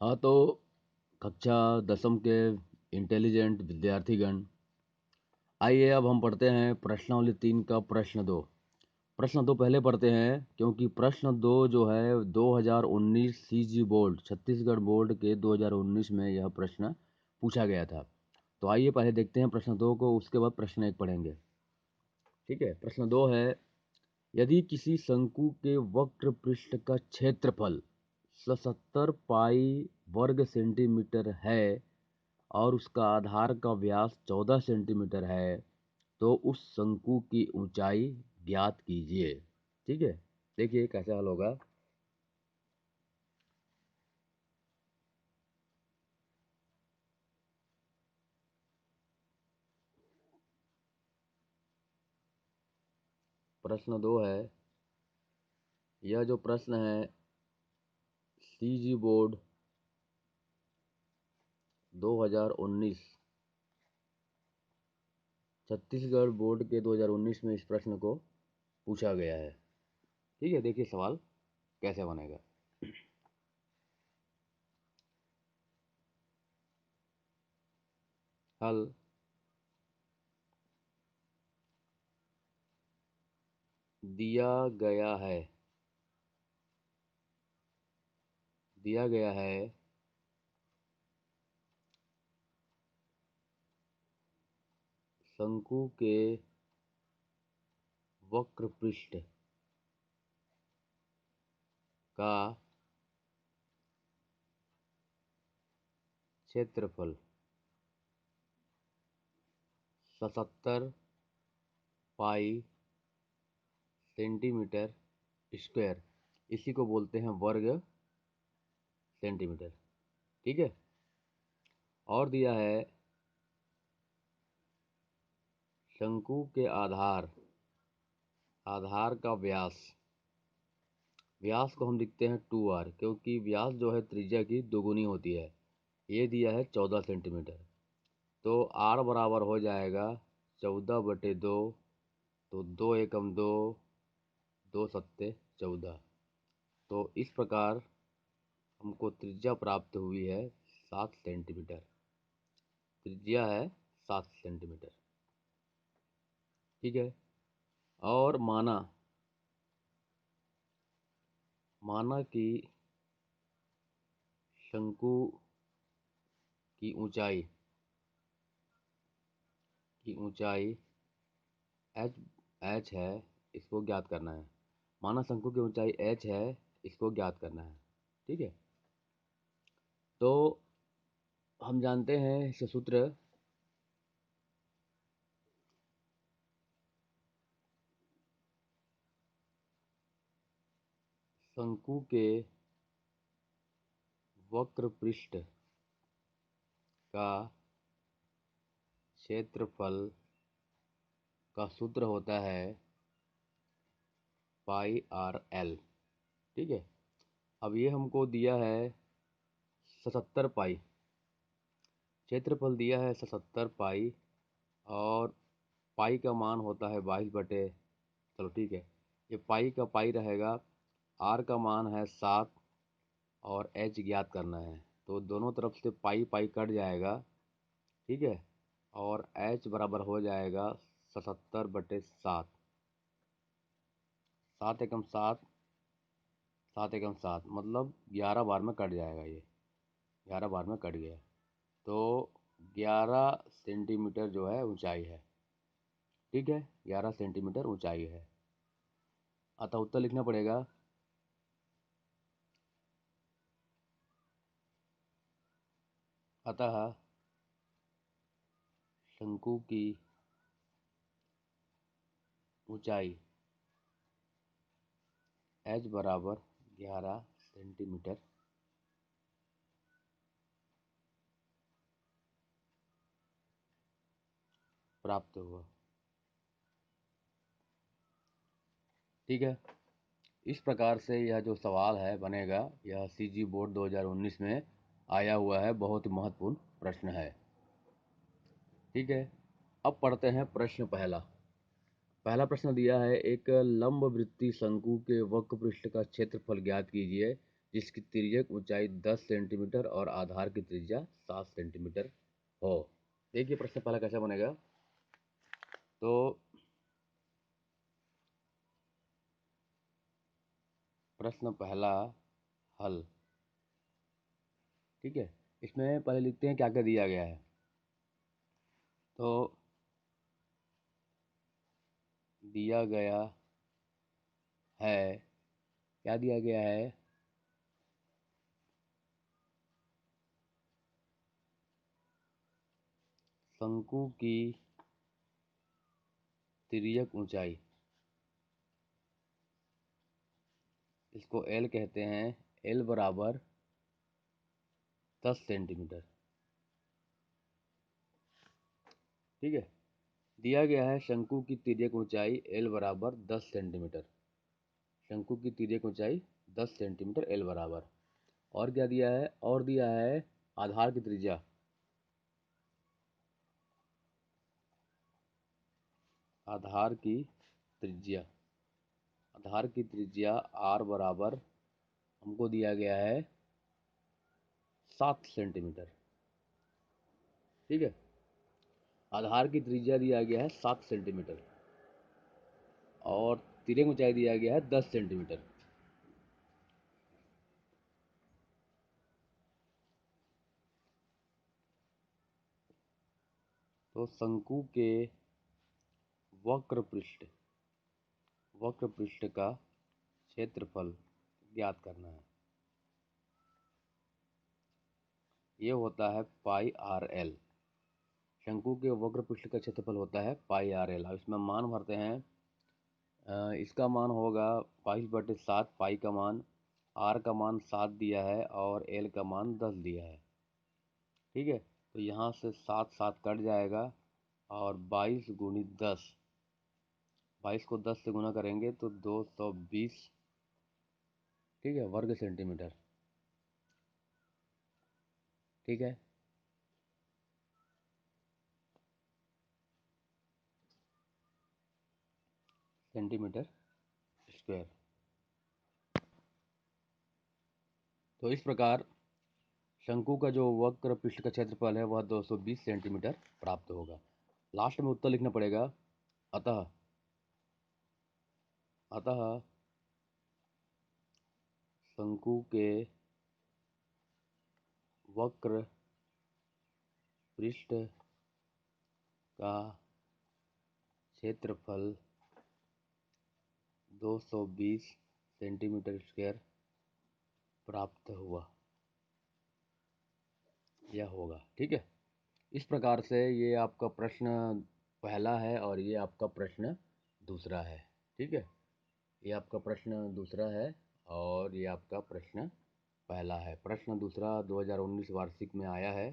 हाँ तो कक्षा 10वीं के इंटेलिजेंट विद्यार्थीगण, आइए अब हम पढ़ते हैं प्रश्नावली 3 का प्रश्न 2। प्रश्न 2 पहले पढ़ते हैं क्योंकि प्रश्न 2 जो है 2019 सीजी बोर्ड छत्तीसगढ़ बोर्ड के 2019 में यह प्रश्न पूछा गया था। तो आइए पहले देखते हैं प्रश्न 2 को, उसके बाद प्रश्न 1 पढ़ेंगे। ठीक है, प्रश्न 2 है, यदि किसी शंकु के वक्र पृष्ठ का क्षेत्रफल 77 पाई वर्ग सेंटीमीटर है और उसका आधार का व्यास 14 सेंटीमीटर है तो उस शंकु की ऊंचाई ज्ञात कीजिए। ठीक है, देखिए कैसे हल होगा। प्रश्न 2 है, यह जो प्रश्न है सीजी बोर्ड 2019 छत्तीसगढ़ बोर्ड के 2019 में इस प्रश्न को पूछा गया है। ठीक है, देखिए सवाल कैसे बनेगा। हल, दिया गया है दिया गया है शंकु के वक्र पृष्ठ का क्षेत्रफल 77 पाई सेंटीमीटर स्क्वायर, इसी को बोलते हैं वर्ग सेंटीमीटर। ठीक है, और दिया है शंकु के आधार का व्यास को हम लिखते हैं 2r, क्योंकि व्यास जो है त्रिज्या की दोगुनी होती है। ये दिया है 14 सेंटीमीटर, तो r बराबर हो जाएगा 14/2, तो 2 एकम 2, 2 सत्ते 14। तो इस प्रकार हमको त्रिज्या प्राप्त हुई है 7 सेंटीमीटर। त्रिज्या है 7 सेंटीमीटर। ठीक है, और माना कि शंकु की ऊंचाई h है, इसको ज्ञात करना है। माना शंकु की ऊंचाई h है, इसको ज्ञात करना है। ठीक है, तो हम जानते हैं इसका सूत्र, शंकु के वक्र पृष्ठ का क्षेत्रफल का सूत्र होता है पाई आर एल। ठीक है, अब ये हमको दिया है 77 पाई, क्षेत्रफल दिया है 77 पाई, और पाई का मान होता है 22 चलो ठीक है, ये पाई का पाई रहेगा, आर का मान है 7 और एच ज्ञात करना है, तो दोनों तरफ से पाई पाई कट जाएगा। ठीक है, और एच बराबर हो जाएगा 77/7, 7 एकम 7, 7 एकम 7 मतलब 11 बार में कट जाएगा। ये 11 बार में कट गया, तो 11 सेंटीमीटर जो है ऊंचाई है। ठीक है, 11 सेंटीमीटर ऊंचाई है, अतः उत्तर लिखना पड़ेगा अतः शंकु की ऊंचाई h बराबर 11 सेंटीमीटर प्राप्त हुआ। ठीक है, इस प्रकार से यह जो सवाल है बनेगा, यह सीजी बोर्ड 2019 में आया हुआ है, बहुत ही महत्वपूर्ण प्रश्न है। ठीक है, अब पढ़ते हैं प्रश्न पहला प्रश्न दिया है, एक लंबवृत्तीय शंकु के वक्र पृष्ठ का क्षेत्रफल ज्ञात कीजिए। जिसकी तिर्यक ऊंचाई 10 सेंटीमीटर और आधार की त्रिज्या 7 सेंटीमीटर हो। देखिए प्रश्न पहला कैसा बनेगा। तो प्रश्न पहला हल, ठीक है। इसमें पहले लिखते हैं क्या क्या दिया गया है। तो दिया गया है, क्या दिया गया है, शंकु की तिर्यक ऊंचाई, इसको एल कहते हैं, एल बराबर 10 सेंटीमीटर, ठीक है। दिया गया है शंकु की तिर्यक ऊंचाई एल बराबर 10 सेंटीमीटर, शंकु की तिर्यक ऊंचाई 10 सेंटीमीटर एल बराबर। और क्या दिया है, और दिया है आधार की त्रिज्या, आधार की त्रिज्या, आधार की त्रिज्या आर बराबर हमको दिया गया है 7 सेंटीमीटर, ठीक है। आधार की त्रिज्या दिया गया है 7 सेंटीमीटर और तिर्यक ऊंचाई दिया गया है 10 सेंटीमीटर। तो शंकु के वक्र पृष्ठ, वक्र पृष्ठ का क्षेत्रफल ज्ञात करना है। ये होता है पाई आर एल। शंकु के वक्र पृष्ठ का क्षेत्रफल होता है पाई आर एल। अब इसमें मान भरते हैं। इसका मान होगा 22/7, पाई का मान, आर का मान 7 दिया है और एल का मान 10 दिया है, ठीक है। तो यहाँ से 7 7 कट जाएगा और 22 गुणित 10, 22 को 10 से गुना करेंगे तो 220, ठीक है, वर्ग सेंटीमीटर, ठीक है। Centimetre square. तो इस प्रकार शंकु का जो वक्र पृष्ठ का क्षेत्रफल है वह 220 सेंटीमीटर प्राप्त होगा। लास्ट में उत्तर लिखना पड़ेगा। अतः अतः शंकु के वक्र पृष्ठ का क्षेत्रफल 220 सेंटीमीटर स्क्वायर प्राप्त हुआ, यह होगा, ठीक है। इस प्रकार से ये आपका प्रश्न पहला है और ये आपका प्रश्न दूसरा है, ठीक है। ये आपका प्रश्न दूसरा है और ये आपका प्रश्न पहला है। प्रश्न दूसरा 2019 वार्षिक में आया है।